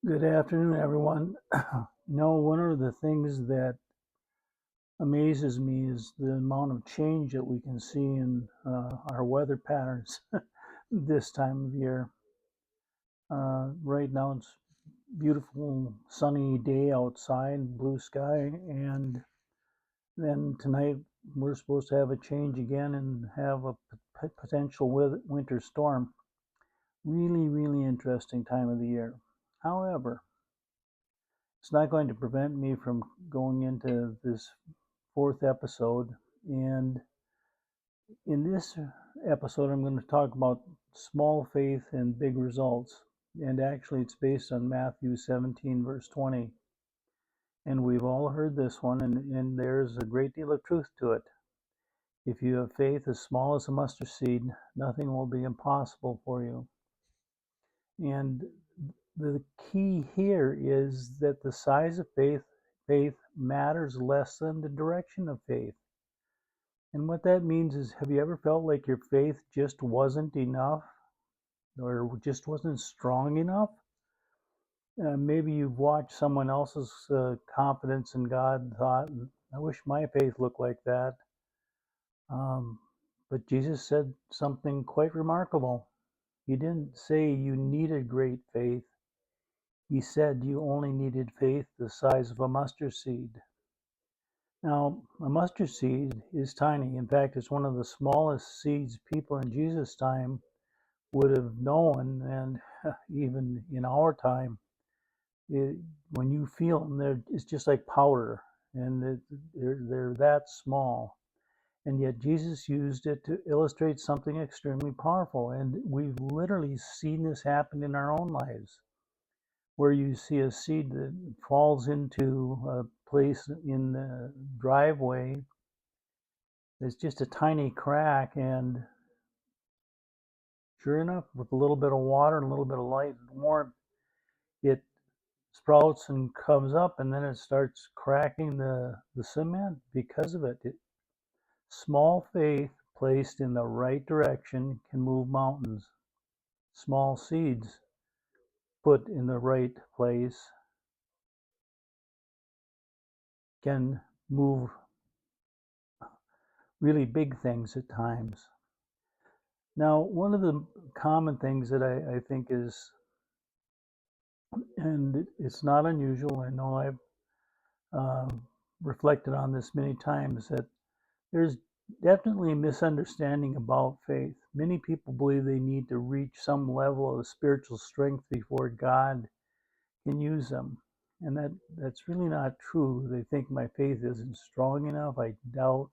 Good afternoon, everyone. One of the things that amazes me is the amount of change that we can see in our weather patterns this time of year. Right now, it's beautiful sunny day outside, blue sky, and then tonight we're supposed to have a change again and have a potential winter storm. Really, really interesting time of the year. However, it's not going to prevent me from going into this fourth episode. And in this episode, I'm going to talk about small faith and big results. And actually, it's based on Matthew 17, verse 20. And we've all heard this one, and there's a great deal of truth to it. If you have faith as small as a mustard seed, nothing will be impossible for you. And the key here is that the size of faith matters less than the direction of faith. And what that means is, have you ever felt like your faith just wasn't enough or just wasn't strong enough? Maybe you've watched someone else's confidence in God and thought, I wish my faith looked like that. But Jesus said something quite remarkable. He didn't say you needed great faith. He said you only needed faith the size of a mustard seed. Now, a mustard seed is tiny. In fact, it's one of the smallest seeds people in Jesus' time would have known, and even in our time, when you feel them, it's just like powder, and they're that small. And yet Jesus used it to illustrate something extremely powerful, and we've literally seen this happen in our own lives, where you see a seed that falls into a place in the driveway. There's just a tiny crack, and sure enough, with a little bit of water and a little bit of light and warmth, it sprouts and comes up, and then it starts cracking the cement because of it. Small faith placed in the right direction can move mountains. Small seeds put in the right place can move really big things at times. Now, one of the common things that I think is, and it's not unusual, I know I've uh, reflected on this many times, that there's definitely a misunderstanding about faith. Many people believe they need to reach some level of spiritual strength before God can use them. And that's really not true. They think my faith isn't strong enough. I doubt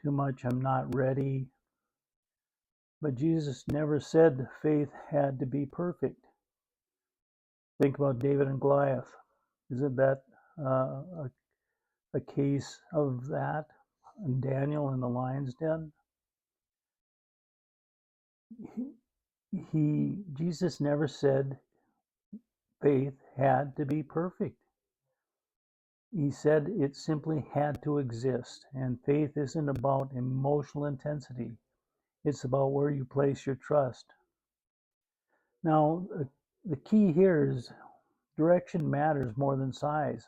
too much. I'm not ready. But Jesus never said faith had to be perfect. Think about David and Goliath. Isn't that a case of that? And Daniel in the lion's den? Jesus never said faith had to be perfect. He said it simply had to exist. And faith isn't about emotional intensity. It's about where you place your trust. Now, the key here is direction matters more than size.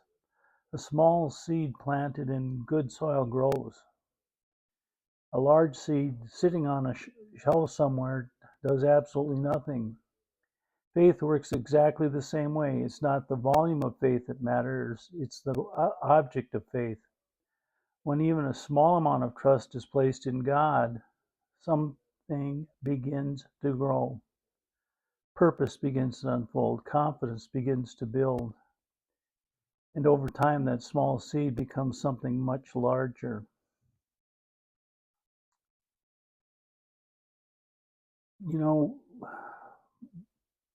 A small seed planted in good soil grows. A large seed sitting on a shelf somewhere does absolutely nothing. Faith works exactly the same way. It's not the volume of faith that matters, it's the object of faith. When even a small amount of trust is placed in God, something begins to grow. Purpose begins to unfold, confidence begins to build, and over time that small seed becomes something much larger. You know,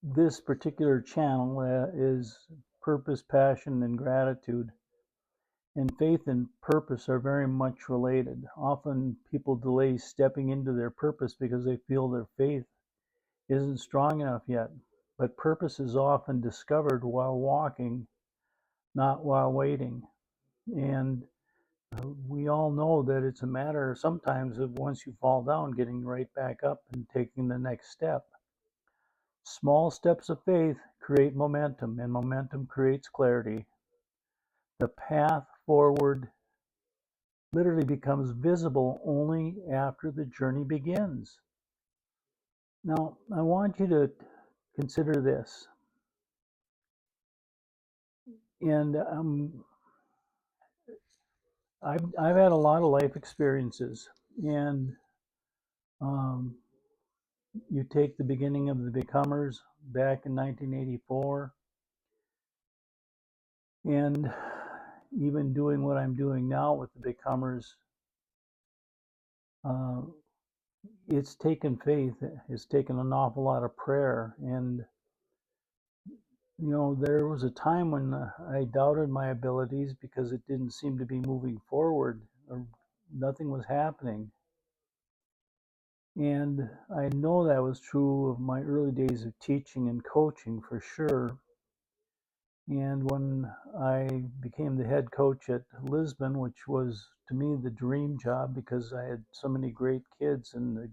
this particular channel is purpose, passion, and gratitude. And faith and purpose are very much related. Often people delay stepping into their purpose because they feel their faith isn't strong enough yet. But purpose is often discovered while walking, not while waiting. And we all know that it's a matter sometimes of once you fall down, getting right back up and taking the next step. Small steps of faith create momentum, and momentum creates clarity. The path forward literally becomes visible only after the journey begins. Now, I want you to consider this. And I've had a lot of life experiences, and um, you take the beginning of the Becomers back in 1984, and even doing what I'm doing now with the Becomers, uh, it's taken faith. It's taken an awful lot of prayer, and there was a time when I doubted my abilities because it didn't seem to be moving forward, or nothing was happening. And I know that was true of my early days of teaching and coaching for sure. And when I became the head coach at Lisbon, which was to me the dream job because I had so many great kids and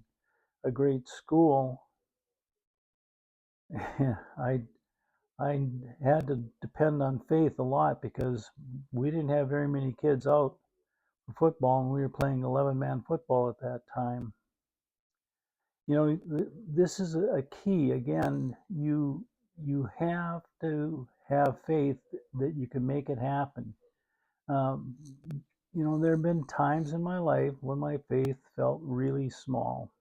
a great school, I had to depend on faith a lot because we didn't have very many kids out for football, and we were playing 11-man football at that time. This is a key. Again, you have to have faith that you can make it happen. Um, there have been times in my life when my faith felt really small,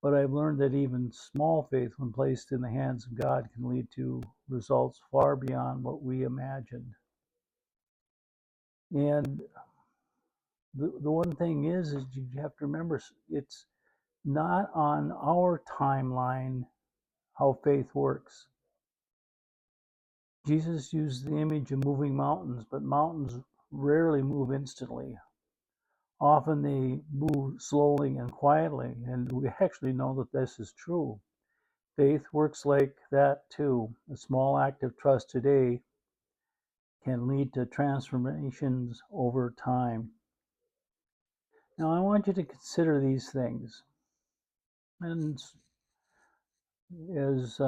but I've learned that even small faith, when placed in the hands of God, can lead to results far beyond what we imagined. And the one thing is you have to remember, it's not on our timeline how faith works. Jesus used the image of moving mountains, but mountains rarely move instantly. Often they move slowly and quietly, and we actually know that this is true. Faith works like that too. A small act of trust today can lead to transformations over time. Now, I want you to consider these things. And as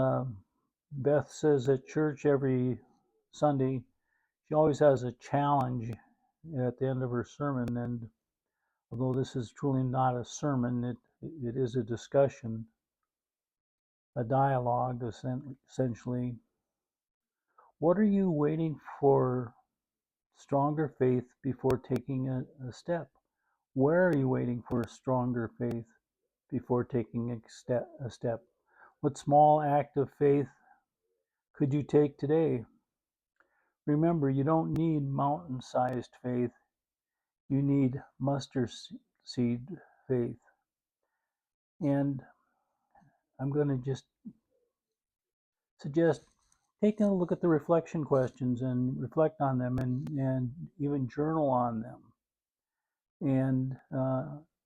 Beth says at church every Sunday, she always has a challenge at the end of her sermon. And although this is truly not a sermon, it is a discussion, a dialogue, essentially. What are you waiting for? Stronger faith before taking a step? Where are you waiting for a stronger faith before taking a step? What small act of faith could you take today? Remember, you don't need mountain-sized faith. You need mustard seed faith. And I'm going to just suggest taking a look at the reflection questions and reflect on them, and even journal on them. And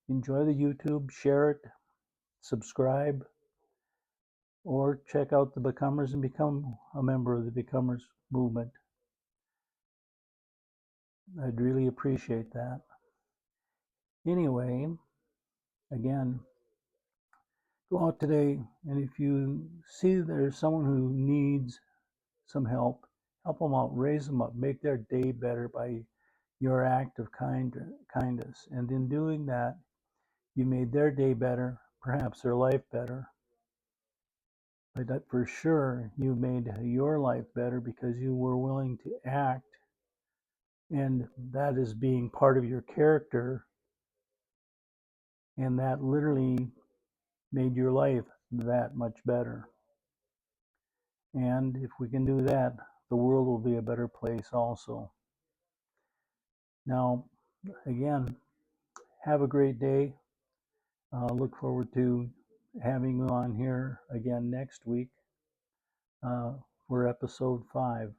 enjoy the YouTube, share it, subscribe, or check out the Becomers and become a member of the Becomers movement. I'd really appreciate that. Anyway, again, go out today, and if you see there's someone who needs some help them out, raise them up, make their day better by your act of kindness. And in doing that, you made their day better, perhaps their life better. But that for sure, you made your life better because you were willing to act, and that is being part of your character, and that literally made your life that much better. And if we can do that, the world will be a better place also. Now, again, have a great day. Look forward to having you on here again next week for episode 5.